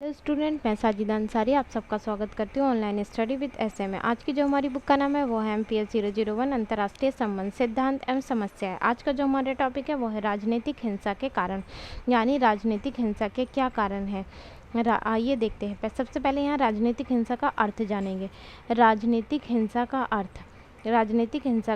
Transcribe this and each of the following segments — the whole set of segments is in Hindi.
हेलो स्टूडेंट, मैं साजिदा अंसारी आप सबका स्वागत करती हूँ ऑनलाइन स्टडी विद एसए में। आज की जो हमारी बुक का नाम है वो है MPS 001 अंतर्राष्ट्रीय संबंध सिद्धांत एवं समस्या है। आज का जो हमारा टॉपिक है वो है राजनीतिक हिंसा के कारण, यानी राजनीतिक हिंसा के क्या कारण है। आइए देखते हैं। सबसे पहले यहाँ राजनीतिक हिंसा का अर्थ जानेंगे। राजनीतिक हिंसा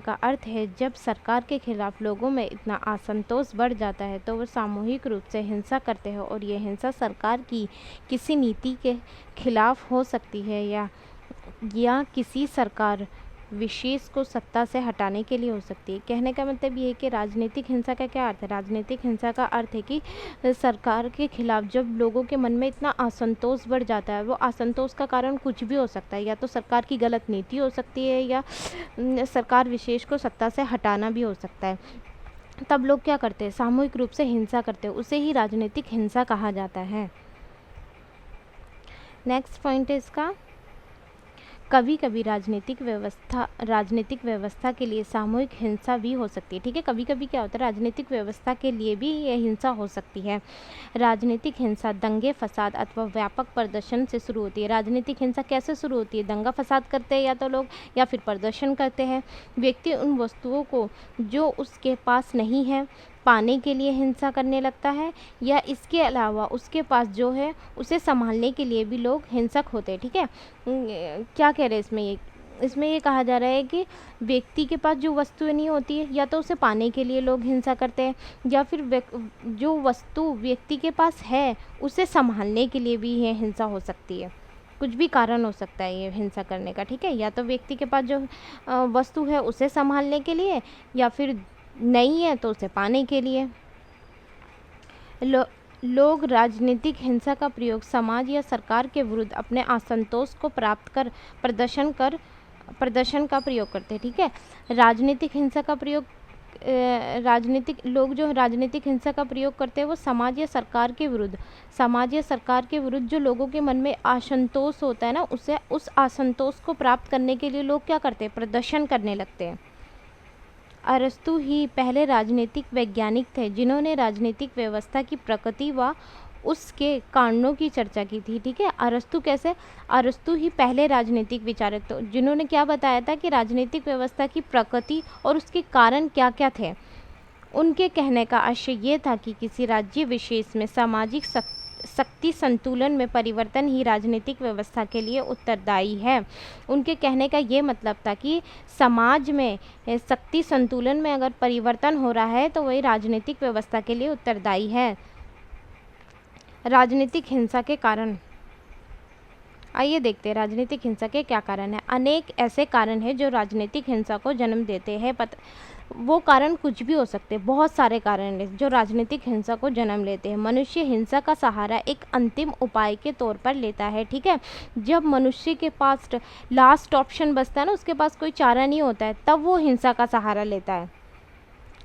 का अर्थ है जब सरकार के खिलाफ लोगों में इतना असंतोष बढ़ जाता है तो वो सामूहिक रूप से हिंसा करते हैं, और ये हिंसा सरकार की किसी नीति के खिलाफ हो सकती है या किसी सरकार विशेष को सत्ता से हटाने के लिए हो सकती है। कहने का मतलब ये है कि राजनीतिक हिंसा का क्या अर्थ है। राजनीतिक हिंसा का अर्थ है कि सरकार के खिलाफ जब लोगों के मन में इतना असंतोष बढ़ जाता है, वो असंतोष का कारण कुछ भी हो सकता है, या तो सरकार की गलत नीति हो सकती है या सरकार विशेष को सत्ता से हटाना भी हो सकता है। तब लोग क्या करते हैं, सामूहिक रूप से हिंसा करते हैं, उसे ही राजनीतिक हिंसा कहा जाता है। नेक्स्ट पॉइंट है इसका, कभी कभी राजनीतिक व्यवस्था के लिए सामूहिक हिंसा भी हो सकती है। ठीक है, कभी कभी क्या होता है, राजनीतिक व्यवस्था के लिए भी यह हिंसा हो सकती है। राजनीतिक हिंसा दंगे फसाद अथवा व्यापक प्रदर्शन से शुरू होती है। राजनीतिक हिंसा कैसे शुरू होती है, दंगा फसाद करते हैं या तो लोग, या फिर प्रदर्शन करते हैं। व्यक्ति उन वस्तुओं को जो उसके पास नहीं है पाने के लिए हिंसा करने लगता है, या इसके अलावा उसके पास जो है उसे संभालने के लिए भी लोग हिंसक होते हैं। ठीक है, क्या कह रहे हैं इसमें ये कहा जा रहा है कि व्यक्ति के पास जो वस्तुएं नहीं होती है, या तो उसे पाने के लिए लोग हिंसा करते हैं, या फिर जो वस्तु व्यक्ति के पास है उसे संभालने के लिए भी ये हिंसा हो सकती है। कुछ भी कारण हो सकता है ये हिंसा करने का। ठीक है, या तो व्यक्ति के पास जो वस्तु है उसे संभालने के लिए, या फिर नहीं है तो उसे पाने के लिए। लोग राजनीतिक हिंसा का प्रयोग समाज या सरकार के विरुद्ध अपने असंतोष को प्राप्त कर प्रदर्शन का प्रयोग करते हैं। ठीक है, राजनीतिक हिंसा का प्रयोग राजनीतिक हिंसा का प्रयोग करते हैं वो समाज या सरकार के विरुद्ध जो लोगों के मन में असंतोष होता है ना, उस असंतोष को प्राप्त करने के लिए लोग क्या करते हैं, प्रदर्शन करने लगते हैं। अरस्तु ही पहले राजनीतिक वैज्ञानिक थे जिन्होंने राजनीतिक व्यवस्था की प्रकृति व उसके कारणों की चर्चा की थी। ठीक है, अरस्तु ही पहले राजनीतिक विचारक थे जिन्होंने क्या बताया था कि राजनीतिक व्यवस्था की प्रकृति और उसके कारण क्या क्या थे। उनके कहने का आशय ये था कि किसी राज्य विशेष में सामाजिक शक्ति संतुलन में परिवर्तन ही राजनीतिक व्यवस्था के लिए उत्तरदायी है। उनके कहने का ये मतलब था कि समाज में शक्ति संतुलन में अगर परिवर्तन हो रहा है तो वही राजनीतिक व्यवस्था के लिए उत्तरदायी है। राजनीतिक हिंसा के कारण, आइए देखते हैं राजनीतिक हिंसा के क्या कारण है। अनेक ऐसे कारण हैं जो राजनीतिक हिंसा को जन्म देते हैं। वो कारण कुछ भी हो सकते हैं, बहुत सारे कारण हैं जो राजनीतिक हिंसा को जन्म लेते हैं। मनुष्य हिंसा का सहारा एक अंतिम उपाय के तौर पर लेता है। ठीक है, जब मनुष्य के पास लास्ट ऑप्शन बचता है ना, उसके पास कोई चारा नहीं होता है, तब वो हिंसा का सहारा लेता है।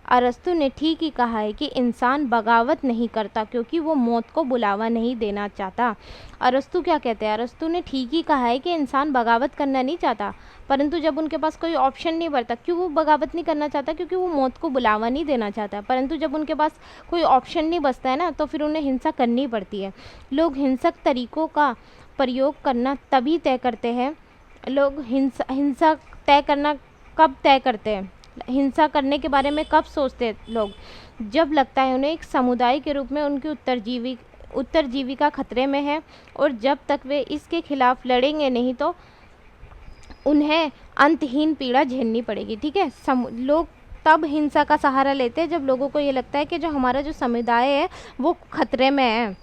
अरस्तु ने ठीक ही कहा है कि इंसान बगावत नहीं करता क्योंकि वो मौत को बुलावा नहीं देना चाहता। अरस्तु क्या कहते हैं, अरस्तु ने ठीक ही कहा है कि इंसान बगावत करना नहीं चाहता, परंतु जब उनके पास कोई ऑप्शन नहीं बचता, क्यों वो बगावत नहीं करना चाहता, क्योंकि वो मौत को बुलावा नहीं देना चाहता। परंतु जब उनके पास कोई ऑप्शन नहीं बचता है ना, तो फिर उन्हें हिंसा करनी पड़ती है। लोग हिंसक तरीकों का प्रयोग करना तभी तय करते हैं, लोग हिंसा तय करना कब तय करते हैं, हिंसा करने के बारे में कब सोचते हैं लोग, जब लगता है उन्हें एक समुदाय के रूप में उनकी उत्तरजीविका खतरे में है, और जब तक वे इसके खिलाफ लड़ेंगे नहीं तो उन्हें अंतहीन पीड़ा झेलनी पड़ेगी। ठीक है, लोग तब हिंसा का सहारा लेते हैं जब लोगों को ये लगता है कि जो हमारा जो समुदाय है वो खतरे में है,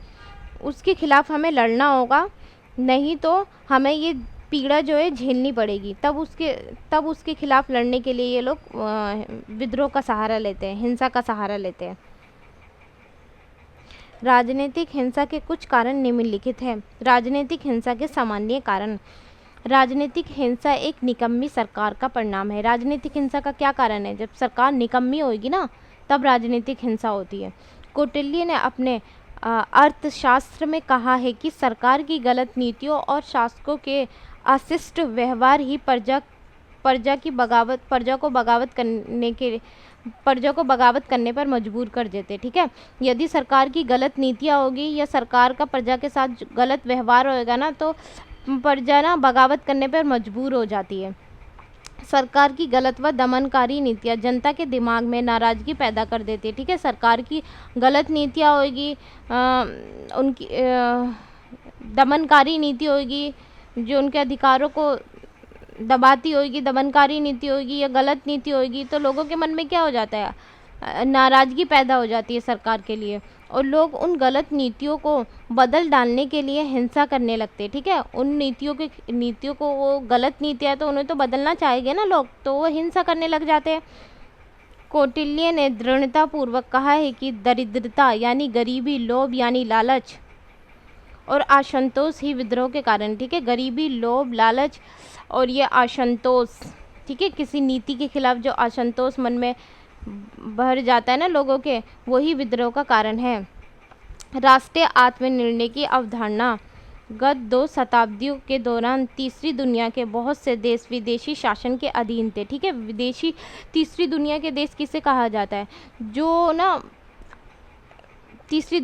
उसके खिलाफ हमें लड़ना होगा, नहीं तो हमें ये पीड़ा जो है झेलनी पड़ेगी। तब उसके खिलाफ लड़ने के लिए ये लोग विद्रोह का सहारा लेते हैं, हिंसा का सहारा लेते हैं। राजनीतिक हिंसा के कुछ कारण निम्नलिखित हैं। राजनीतिक हिंसा के सामान्य कारण, राजनीतिक हिंसा एक निकम्मी सरकार का परिणाम है। राजनीतिक हिंसा का क्या कारण है, जब सरकार निकम्मी होगी ना तब राजनीतिक हिंसा होती है। कौटिल्य ने अपने अर्थशास्त्र में कहा है कि सरकार की गलत नीतियों और शासकों के अशिष्ट व्यवहार ही प्रजा को बगावत प्रजा को बगावत करने पर मजबूर कर देते। ठीक है, यदि सरकार की गलत नीतियाँ होगी या सरकार का प्रजा के साथ गलत व्यवहार होएगा ना, तो प्रजा ना बगावत करने पर मजबूर हो जाती है। सरकार की गलत व दमनकारी नीतियाँ जनता के दिमाग में नाराज़गी पैदा कर देती है। ठीक है, सरकार की गलत नीतियाँ होगी, उनकी दमनकारी नीति होगी, जो उनके अधिकारों को दबाती होगी, दमनकारी नीति होगी या गलत नीति होगी, तो लोगों के मन में क्या हो जाता है, नाराज़गी पैदा हो जाती है सरकार के लिए, और लोग उन गलत नीतियों को बदल डालने के लिए हिंसा करने लगते हैं। ठीक है, उन नीतियों को वो गलत नीतियाँ तो उन्हें तो बदलना चाहेंगे ना लोग, तो वो हिंसा करने लग जाते हैं। कौटिल्य ने दृढ़तापूर्वक कहा है कि दरिद्रता यानी गरीबी, लोभ यानी लालच और असंतोष ही विद्रोह के कारण। ठीक है, गरीबी, लोभ, लालच और ये असंतोष, ठीक है, किसी नीति के खिलाफ जो असंतोष मन में भर जाता है ना लोगों के, वही विद्रोह का कारण है। राष्ट्रीय आत्मनिर्णय की अवधारणा गत 2 शताब्दियों के दौरान तीसरी दुनिया के बहुत से देश विदेशी शासन के अधीन थे। ठीक है, विदेशी तीसरी दुनिया के देश किसे कहा जाता है, जो ना तीसरी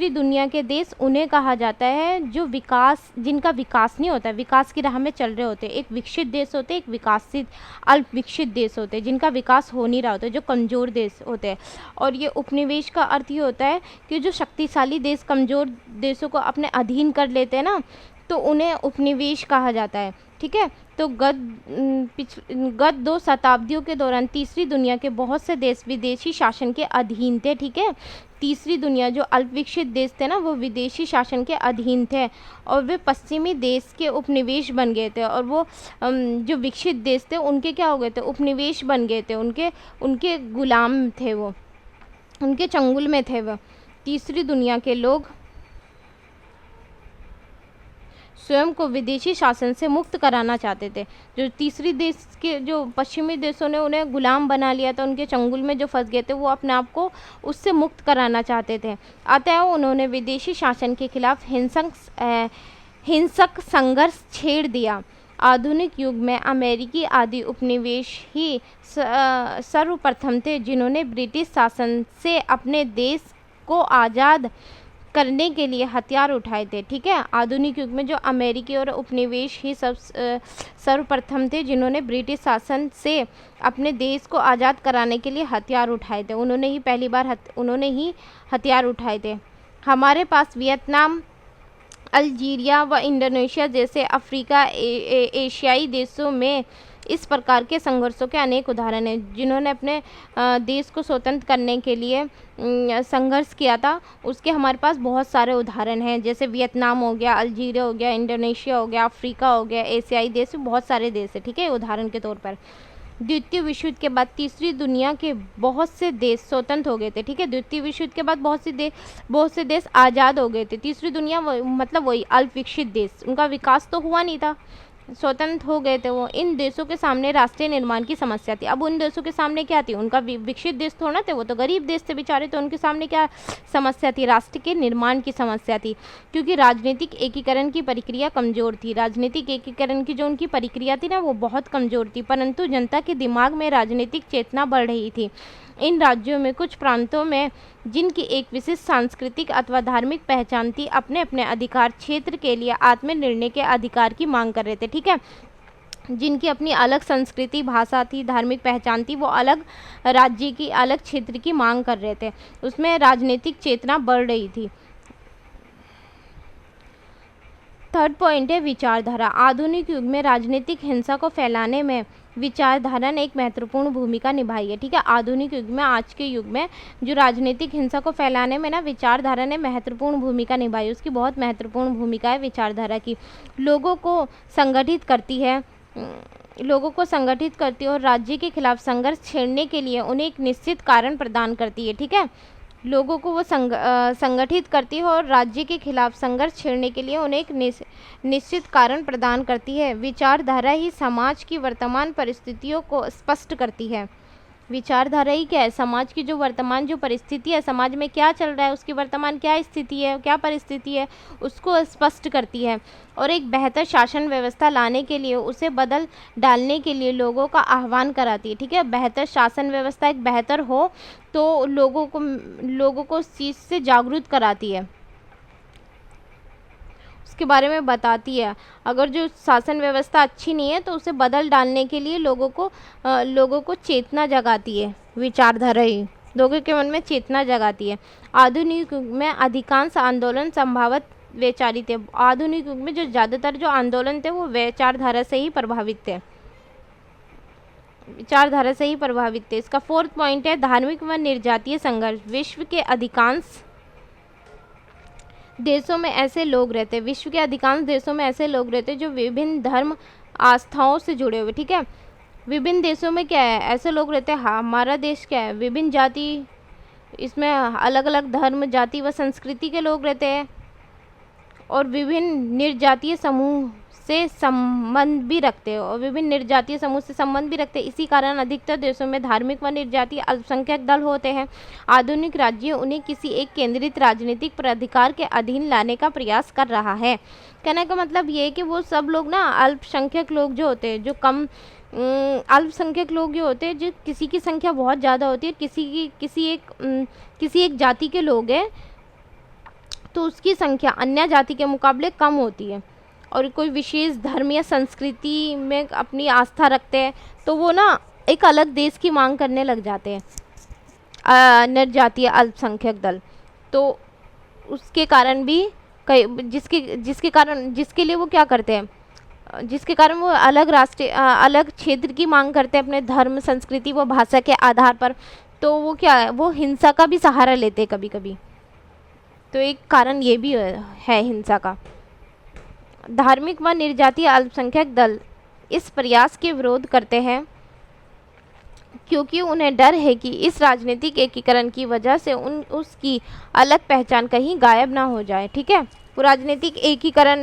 दुनिया के देश उन्हें कहा जाता है जो जिनका विकास नहीं होता, विकास की राह में चल रहे होते। एक विकसित देश होते, एक विकासित अल्प विकसित देश होते, जिनका विकास हो नहीं रहा होता, जो कमज़ोर देश होते हैं। और ये उपनिवेश का अर्थ ये होता है कि जो शक्तिशाली देश कमज़ोर देशों को अपने अधीन कर लेते हैं ना, तो उन्हें उपनिवेश कहा जाता है। ठीक है, तो गत 2 शताब्दियों के दौरान तीसरी दुनिया के बहुत से देश विदेशी शासन के अधीन थे। ठीक है, तीसरी दुनिया जो अल्प विकसित देश थे ना, वो विदेशी शासन के अधीन थे और वे पश्चिमी देश के उपनिवेश बन गए थे, और वो जो विकसित देश थे उनके क्या हो गए थे, उपनिवेश बन गए थे, उनके गुलाम थे, वो उनके चंगुल में थे। वो तीसरी दुनिया के लोग स्वयं को विदेशी शासन से मुक्त कराना चाहते थे। जो तीसरी देश के जो पश्चिमी देशों ने उन्हें गुलाम बना लिया था, उनके चंगुल में जो फंस गए थे, वो अपने आप को उससे मुक्त कराना चाहते थे। अतः उन्होंने विदेशी शासन के खिलाफ हिंसक संघर्ष छेड़ दिया। आधुनिक युग में अमेरिकी आदि उपनिवेश ही सर्वप्रथम थे जिन्होंने ब्रिटिश शासन से अपने देश को आज़ाद करने के लिए हथियार उठाए थे। ठीक है, आधुनिक युग में जो अमेरिकी और उपनिवेश ही सर्वप्रथम थे जिन्होंने ब्रिटिश शासन से अपने देश को आज़ाद कराने के लिए हथियार उठाए थे। उन्होंने ही पहली बार हथियार उठाए थे। हमारे पास वियतनाम, अल्जीरिया व इंडोनेशिया जैसे अफ्रीका एशियाई देशों में इस प्रकार के संघर्षों के अनेक उदाहरण हैं। जिन्होंने अपने देश को स्वतंत्र करने के लिए संघर्ष किया था, उसके हमारे पास बहुत सारे उदाहरण हैं। जैसे वियतनाम हो गया, अल्जीरिया हो गया, इंडोनेशिया हो गया, अफ्रीका हो गया, एशियाई देश, बहुत सारे देश हैं। ठीक है, उदाहरण के तौर पर द्वितीय विश्व युद्ध के बाद तीसरी दुनिया के बहुत से देश स्वतंत्र हो गए थे। ठीक है, द्वितीय विश्व युद्ध के बाद बहुत से देश आज़ाद हो गए थे। तीसरी दुनिया मतलब वही अल्प विकसित देश, उनका विकास तो हुआ नहीं था, स्वतंत्र हो गए थे वो। इन देशों के सामने राष्ट्रीय निर्माण की समस्या थी। अब उन देशों के सामने क्या थी, उनका विकसित देश थोड़ा थे, वो तो गरीब देश थे बेचारे, तो उनके सामने क्या समस्या थी, राष्ट्र के निर्माण की समस्या थी। क्योंकि राजनीतिक एकीकरण की प्रक्रिया कमज़ोर थी। राजनीतिक एकीकरण की जो उनकी प्रक्रिया थी ना, वो बहुत कमज़ोर थी, परंतु जनता के दिमाग में राजनीतिक चेतना बढ़ रही थी। इन राज्यों में कुछ प्रांतों में जिनकी एक विशिष्ट सांस्कृतिक अथवा धार्मिक पहचान थी, अपने अपने अधिकार क्षेत्र के लिए आत्मनिर्णय के अधिकार की मांग कर रहे थे। ठीक है, जिनकी अपनी अलग संस्कृति, भाषा थी, धार्मिक पहचान थी, वो अलग राज्य की, अलग क्षेत्र की मांग कर रहे थे, उसमें राजनीतिक चेतना बढ़ रही थी। थर्ड पॉइंट है विचारधारा। आधुनिक युग में राजनीतिक हिंसा को फैलाने में विचारधारा ने एक महत्वपूर्ण भूमिका निभाई है। ठीक है, आधुनिक युग में, आज के युग में जो राजनीतिक हिंसा को फैलाने में ना विचारधारा ने महत्वपूर्ण भूमिका निभाई, उसकी बहुत महत्वपूर्ण भूमिका है विचारधारा की। लोगों को संगठित करती है और राज्य के खिलाफ संघर्ष छेड़ने के लिए उन्हें एक निश्चित कारण प्रदान करती है। ठीक है, लोगों को वो संगठित करती है और राज्य के खिलाफ संघर्ष छेड़ने के लिए उन्हें एक निश्चित कारण प्रदान करती है। विचारधारा ही समाज की वर्तमान परिस्थितियों को स्पष्ट करती है। विचारधारा ही क्या है? समाज की जो वर्तमान जो परिस्थिति है, समाज में क्या चल रहा है, उसकी वर्तमान क्या स्थिति है, क्या परिस्थिति है, उसको स्पष्ट करती है और एक बेहतर शासन व्यवस्था लाने के लिए, उसे बदल डालने के लिए लोगों का आह्वान कराती है। ठीक है, बेहतर शासन व्यवस्था एक बेहतर हो तो लोगों को उस चीज़ से जागरूक कराती है, के बारे में बताती है। अगर जो शासन व्यवस्था अच्छी नहीं है तो उसे बदल डालने के लिए लोगों को चेतना जगाती है। विचारधारा ही लोगों के मन में चेतना जगाती है। आधुनिक युग में अधिकांश आंदोलन संभावित वैचारिक थे। आधुनिक युग में जो ज़्यादातर जो आंदोलन थे वो विचारधारा से ही प्रभावित थे, विचारधारा से ही प्रभावित थे। इसका 4th पॉइंट है धार्मिक व निर्जातीय संघर्ष। विश्व के अधिकांश देशों में ऐसे लोग रहते हैं, विश्व के अधिकांश देशों में ऐसे लोग रहते हैं जो विभिन्न धर्म आस्थाओं से जुड़े हुए। ठीक है, विभिन्न देशों में क्या है, ऐसे लोग रहते हैं। हमारा देश क्या है, विभिन्न जाति, इसमें अलग अलग धर्म, जाति व संस्कृति के लोग रहते हैं और विभिन्न निर्जातीय समूह से संबंध भी रखते हैं और विभिन्न निर्जातीय समूह से संबंध भी रखते हैं। इसी कारण अधिकतर देशों में धार्मिक व निर्जातीय अल्पसंख्यक दल होते हैं। आधुनिक राज्य उन्हें किसी एक केंद्रित राजनीतिक प्राधिकार के अधीन लाने का प्रयास कर रहा है। कहने का मतलब ये है कि वो सब लोग ना अल्पसंख्यक लोग जो होते हैं, जो कम अल्पसंख्यक लोग जो होते हैं, जो किसी की संख्या बहुत ज़्यादा होती है, किसी एक जाति के लोग हैं तो उसकी संख्या अन्य जाति के मुकाबले कम होती है और कोई विशेष धर्म या संस्कृति में अपनी आस्था रखते हैं तो वो ना एक अलग देश की मांग करने लग जाते हैं निर्जातीय अल्पसंख्यक दल। तो उसके कारण भी कई जिसके लिए वो क्या करते हैं, जिसके कारण वो अलग क्षेत्र की मांग करते हैं अपने धर्म, संस्कृति व भाषा के आधार पर। तो वो क्या है, वो हिंसा का भी सहारा लेते हैं कभी कभी। तो एक कारण ये भी है हिंसा का। धार्मिक व निर्जातीय अल्पसंख्यक दल इस प्रयास के विरोध करते हैं क्योंकि उन्हें डर है कि इस राजनीतिक एकीकरण की वजह से उसकी अलग पहचान कहीं गायब ना हो जाए। ठीक है, वो राजनीतिक एकीकरण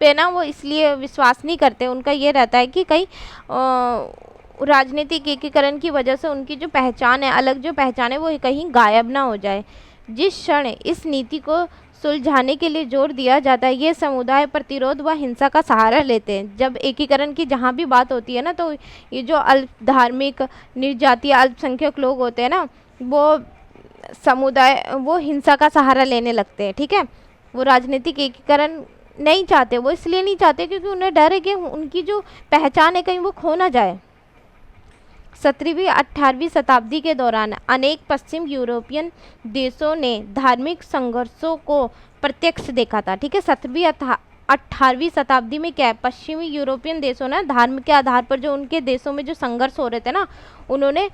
पे ना वो इसलिए विश्वास नहीं करते, उनका ये रहता है कि कहीं राजनीतिक एकीकरण की वजह से उनकी जो पहचान है, अलग जो पहचान है, वो कहीं गायब ना हो जाए। जिस क्षण इस नीति को सुलझाने के लिए जोर दिया जाता है, ये समुदाय प्रतिरोध व हिंसा का सहारा लेते हैं। जब एकीकरण की जहाँ भी बात होती है ना, तो ये जो धार्मिक निर्जातीय अल्पसंख्यक लोग होते हैं ना, वो हिंसा का सहारा लेने लगते हैं। ठीक है, वो राजनीतिक एकीकरण नहीं चाहते। वो इसलिए नहीं चाहते क्योंकि उन्हें डर है कि उनकी जो पहचान है कहीं वो खो ना जाए। 17वीं 18वीं शताब्दी के दौरान अनेक पश्चिम यूरोपियन देशों ने धार्मिक संघर्षों को प्रत्यक्ष देखा था। ठीक है, 17वीं 18वीं शताब्दी में क्या है, पश्चिमी यूरोपियन देशों ने धर्म के आधार पर जो उनके देशों में जो संघर्ष हो रहे थे ना, उन्होंने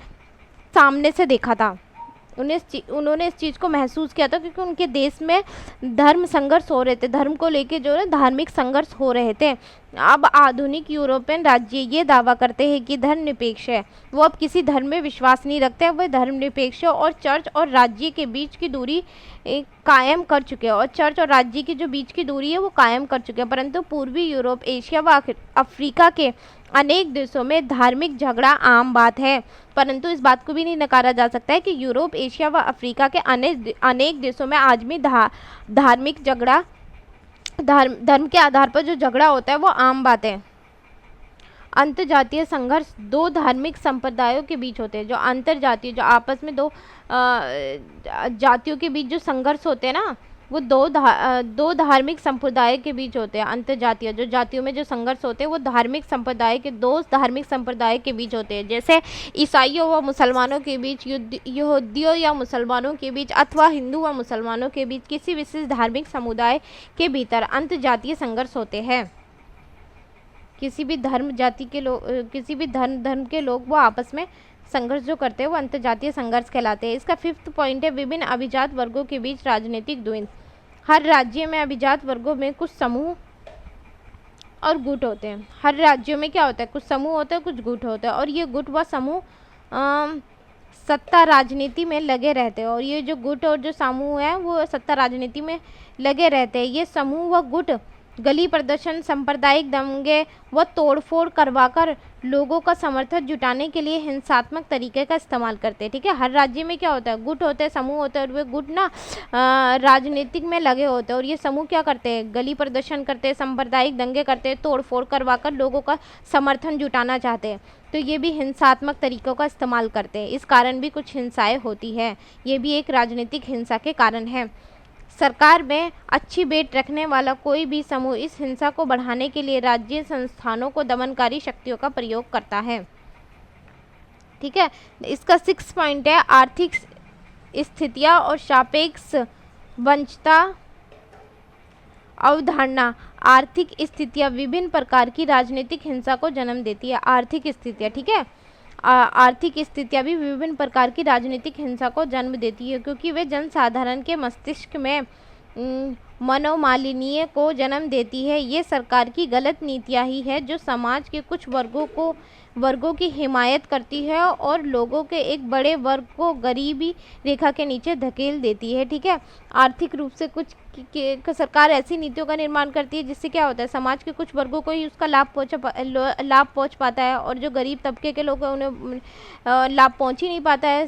सामने से देखा था। उन्होंने इस चीज़ को महसूस किया था क्योंकि उनके देश में धर्म संघर्ष हो रहे थे, धर्म को लेके जो है धार्मिक संघर्ष हो रहे थे। अब आधुनिक यूरोपियन राज्य ये दावा करते हैं कि धर्मनिरपेक्ष है, वो अब किसी धर्म में विश्वास नहीं रखते हैं, वह धर्मनिरपेक्ष और चर्च और राज्य के बीच की दूरी कायम कर चुके हैं और चर्च और राज्य की जो बीच की दूरी है वो कायम कर चुके हैं। परंतु पूर्वी यूरोप, एशिया व अफ्रीका के अनेक देशों में धार्मिक झगड़ा आम बात है। परंतु इस बात को भी नहीं नकारा जा सकता है कि यूरोप, एशिया व अफ्रीका के अनेक देशों में आज भी धार्मिक झगड़ा, धर्म के आधार पर जो झगड़ा होता है वो आम बात है। अंतरजातीय संघर्ष दो धार्मिक संप्रदायों के बीच होते हैं। जो अंतरजातीय, जो आपस में दो जातियों के बीच जो संघर्ष होते हैं ना, वो दो धार्मिक संप्रदाय के बीच होते हैं। अंतरजातीय जो जातियों में जो संघर्ष होते हैं वो धार्मिक संप्रदाय के दो धार्मिक संप्रदाय के बीच होते हैं, जैसे ईसाइयों व मुसलमानों के बीच, यहूदियों या मुसलमानों के बीच, अथवा हिंदू व मुसलमानों के बीच किसी विशेष धार्मिक समुदाय के भीतर अंतरजातीय संघर्ष होते हैं। किसी भी धर्म जाति के लोग, किसी भी धर्म के लोग वो आपस में संघर्ष जो करते हैं वो अंतरजातीय संघर्ष कहलाते हैं। इसका 5th पॉइंट है विभिन्न अभिजात वर्गों के बीच राजनीतिक द्वंद्व। हर राज्य में अभिजात वर्गों में कुछ समूह और गुट होते हैं। हर राज्यों में क्या होता है, कुछ समूह होते हैं, कुछ गुट होते हैं और ये गुट व समूह सत्ता राजनीति में लगे रहते हैं। और ये जो गुट और जो समूह है वो सत्ता राजनीति में लगे रहते हैं। ये समूह व गुट गली प्रदर्शन, सांप्रदायिक दंगे व तोड़फोड़ करवाकर लोगों का समर्थन जुटाने के लिए हिंसात्मक तरीके का इस्तेमाल करते हैं। ठीक है, हर राज्य में क्या होता है, गुट होते हैं, समूह होते हैं, और वे गुट ना राजनीतिक में लगे होते हैं, और ये समूह क्या करते हैं, गली प्रदर्शन करते हैं, सांप्रदायिक दंगे करते हैं, तोड़फोड़ करवाकर लोगों का समर्थन जुटाना चाहते हैं। तो ये भी हिंसात्मक तरीकों का इस्तेमाल करते हैं। इस कारण भी कुछ हिंसाएं होती है, ये भी एक राजनीतिक हिंसा के कारण है। सरकार में अच्छी बेट रखने वाला कोई भी समूह इस हिंसा को बढ़ाने के लिए राज्य संस्थानों को दमनकारी शक्तियों का प्रयोग करता है। ठीक है, इसका 6 पॉइंट है आर्थिक स्थितियां और सापेक्ष वंशता अवधारणा। आर्थिक स्थितियां विभिन्न प्रकार की राजनीतिक हिंसा को जन्म देती है। आर्थिक स्थितियां, ठीक है, आर्थिक स्थितियां भी विभिन्न प्रकार की राजनीतिक हिंसा को जन्म देती है, क्योंकि वे जनसाधारण के मस्तिष्क में मनोमालिन्य को जन्म देती है। ये सरकार की गलत नीतियां ही है जो समाज के कुछ वर्गों की हिमायत करती है और लोगों के एक बड़े वर्ग को गरीबी रेखा के नीचे धकेल देती है। ठीक है, आर्थिक रूप से कुछ सरकार ऐसी नीतियों का निर्माण करती है जिससे क्या होता है, समाज के कुछ वर्गों को ही उसका लाभ पहुंच पाता है, और जो गरीब तबके के लोग हैं उन्हें लाभ पहुंच ही नहीं पाता है।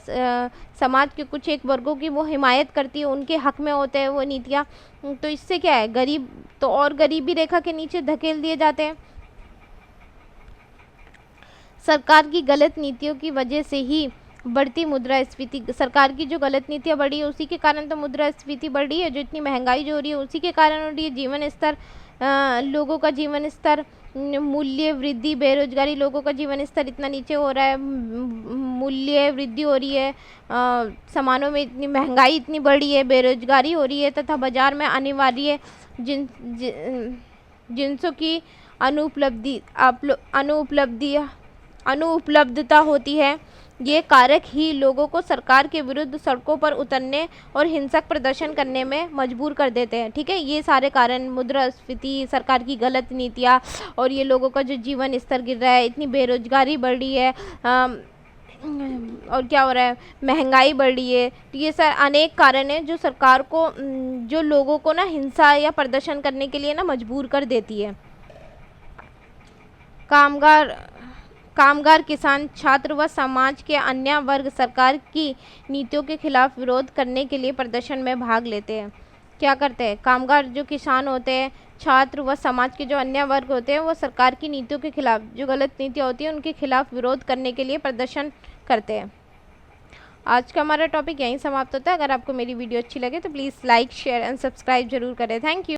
समाज के कुछ एक वर्गों की वो हिमायत करती है, उनके हक में होते हैं वो नीतियाँ। तो इससे क्या है, गरीब तो और गरीबी रेखा के नीचे धकेल दिए जाते हैं। सरकार की गलत नीतियों की वजह से ही बढ़ती मुद्रास्फीति, सरकार की जो गलत नीतियाँ बढ़ी है उसी के कारण तो मुद्रास्फीति बढ़ रही है, जो इतनी महंगाई जो हो रही है उसी के कारण हो रही है। जीवन स्तर, लोगों का जीवन स्तर, मूल्य वृद्धि, बेरोजगारी, लोगों का जीवन स्तर इतना नीचे हो रहा है, मूल्य वृद्धि हो रही है, सामानों में इतनी महंगाई इतनी बढ़ी है, बेरोजगारी हो रही है, तथा बाजार में अनिवार्य जिनसों की अनुपलब्धता होती है। ये कारक ही लोगों को सरकार के विरुद्ध सड़कों पर उतरने और हिंसक प्रदर्शन करने में मजबूर कर देते हैं। ठीक है, ये सारे कारण, मुद्रास्फीति, सरकार की गलत नीतियाँ, और ये लोगों का जो जीवन स्तर गिर रहा है, इतनी बेरोजगारी बढ़ रही है, और क्या हो रहा है, महंगाई बढ़ रही है। तो ये सर अनेक कारण हैं जो सरकार को, जो लोगों को ना हिंसा या प्रदर्शन करने के लिए ना मजबूर कर देती है। कामगार, किसान, छात्र व समाज के अन्य वर्ग सरकार की नीतियों के खिलाफ विरोध करने के लिए प्रदर्शन में भाग लेते हैं। क्या करते हैं, कामगार, जो किसान होते हैं, छात्र व समाज के जो अन्य वर्ग होते हैं, वो सरकार की नीतियों के खिलाफ, जो गलत नीतियाँ होती हैं उनके खिलाफ विरोध करने के लिए प्रदर्शन करते हैं। आज का हमारा टॉपिक यहीं समाप्त होता है। अगर आपको मेरी वीडियो अच्छी लगे तो please like, share and subscribe जरूर करें। Thank you.